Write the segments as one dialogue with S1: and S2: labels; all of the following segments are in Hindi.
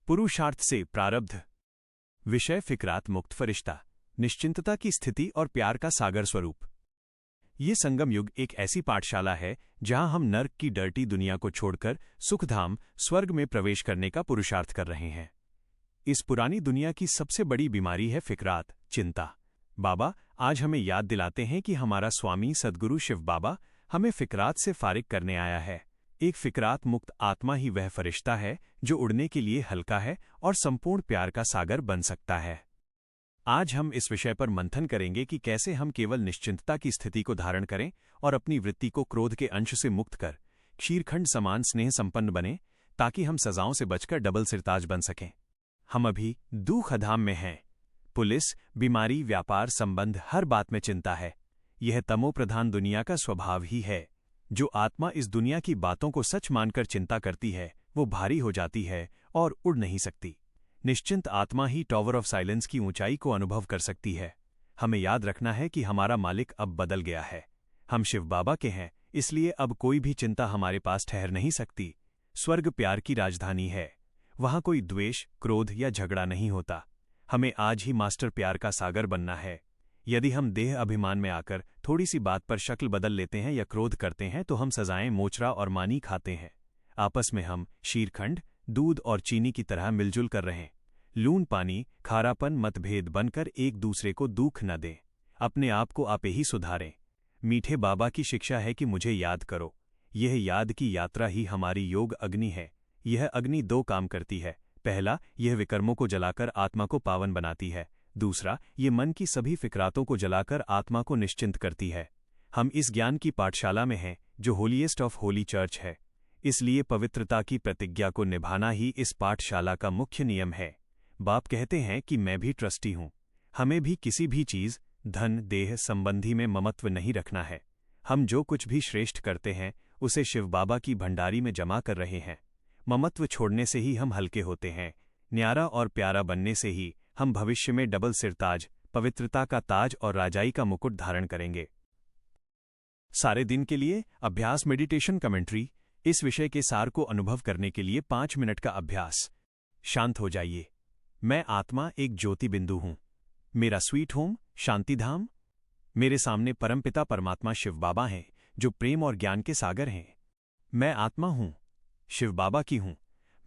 S1: पुरुषार्थ से प्रारब्ध। विषय फिक्रात मुक्त फरिश्ता, निश्चिंतता की स्थिति और प्यार का सागर स्वरूप। ये संगम युग एक ऐसी पाठशाला है जहां हम नर्क की डर्टी दुनिया को छोड़कर सुखधाम स्वर्ग में प्रवेश करने का पुरुषार्थ कर रहे हैं। इस पुरानी दुनिया की सबसे बड़ी बीमारी है फिक्रात, चिंता। बाबा आज हमें याद दिलाते हैं कि हमारा स्वामी सद्गुरु शिव बाबा हमें फिक्रात से फारिग करने आया है। एक फिक्रात मुक्त आत्मा ही वह फरिश्ता है जो उड़ने के लिए हल्का है और संपूर्ण प्यार का सागर बन सकता है। आज हम इस विषय पर मंथन करेंगे कि कैसे हम केवल निश्चिंतता की स्थिति को धारण करें और अपनी वृत्ति को क्रोध के अंश से मुक्त कर क्षीरखंड समान स्नेह संपन्न बने, ताकि हम सजाओं से बचकर डबल सिरताज बन सकें। हम अभी दुखधाम में हैं। पुलिस, बीमारी, व्यापार, संबंध, हर बात में चिंता है। यह तमोप्रधान दुनिया का स्वभाव ही है। जो आत्मा इस दुनिया की बातों को सच मानकर चिंता करती है, वो भारी हो जाती है और उड़ नहीं सकती। निश्चिंत आत्मा ही टॉवर ऑफ साइलेंस की ऊंचाई को अनुभव कर सकती है। हमें याद रखना है कि हमारा मालिक अब बदल गया है। हम शिव बाबा के हैं, इसलिए अब कोई भी चिंता हमारे पास ठहर नहीं सकती। स्वर्ग प्यार की राजधानी है। वहां कोई द्वेष, क्रोध या झगड़ा नहीं होता। हमें आज ही मास्टर प्यार का सागर बनना है। यदि हम देह अभिमान में आकर थोड़ी सी बात पर शक्ल बदल लेते हैं या क्रोध करते हैं तो हम सजाएं मोचरा और मानी खाते हैं। आपस में हम शीरखंड, दूध और चीनी की तरह मिलजुल कर रहें। लून पानी, खारापन, मतभेद बनकर एक दूसरे को दुख न दें। अपने आप को आपे ही सुधारें। मीठे बाबा की शिक्षा है कि मुझे याद करो। यह याद की यात्रा ही हमारी योग अग्नि है। यह अग्नि दो काम करती है। पहला, यह विकर्मों को जलाकर आत्मा को पावन बनाती है। दूसरा, ये मन की सभी फिक्रातों को जलाकर आत्मा को निश्चिंत करती है। हम इस ज्ञान की पाठशाला में हैं जो होलीएस्ट ऑफ होली चर्च है। इसलिए पवित्रता की प्रतिज्ञा को निभाना ही इस पाठशाला का मुख्य नियम है। बाप कहते हैं कि मैं भी ट्रस्टी हूं। हमें भी किसी भी चीज, धन, देह संबंधी में ममत्व नहीं रखना है। हम जो कुछ भी श्रेष्ठ करते हैं उसे शिव बाबा की भंडारी में जमा कर रहे हैं। ममत्व छोड़ने से ही हम हल्के होते हैं। न्यारा और प्यारा बनने से ही हम भविष्य में डबल सिरताज, पवित्रता का ताज और राजाई का मुकुट धारण करेंगे। सारे दिन के लिए अभ्यास, मेडिटेशन, कमेंट्री। इस विषय के सार को अनुभव करने के लिए 5 मिनट का अभ्यास। शांत हो जाइए। मैं आत्मा एक ज्योति बिंदु हूं। मेरा स्वीट होम शांतिधाम। मेरे सामने परमपिता परमात्मा शिव बाबा हैं जो प्रेम और ज्ञान के सागर हैं। मैं आत्मा हूं, शिव बाबा की हूं।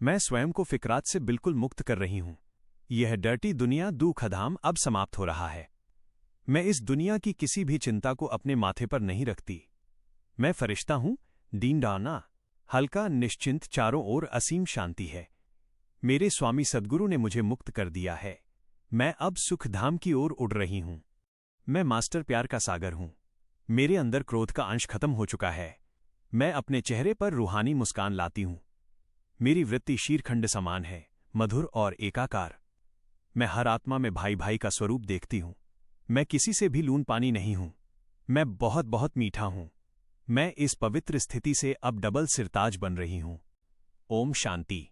S1: मैं स्वयं को फिक्रात से बिल्कुल मुक्त कर रही हूं। यह डर्टी दुनिया दुखधाम अब समाप्त हो रहा है। मैं इस दुनिया की किसी भी चिंता को अपने माथे पर नहीं रखती। मैं फरिश्ता हूं, दीनदाना, हल्का, निश्चिंत, चारों ओर असीम शांति है। मेरे स्वामी सद्गुरु ने मुझे मुक्त कर दिया है। मैं अब सुखधाम की ओर उड़ रही हूं। मैं मास्टर प्यार का सागर हूं। मेरे अंदर क्रोध का अंश खत्म हो चुका है। मैं अपने चेहरे पर रूहानी मुस्कान लाती हूं। मेरी वृत्ति शीरखंड समान है, मधुर और एकाकार। मैं हर आत्मा में भाई भाई का स्वरूप देखती हूं। मैं किसी से भी लून पानी नहीं हूं। मैं बहुत बहुत मीठा हूं। मैं इस पवित्र स्थिति से अब डबल सिरताज बन रही हूं। ओम शांति।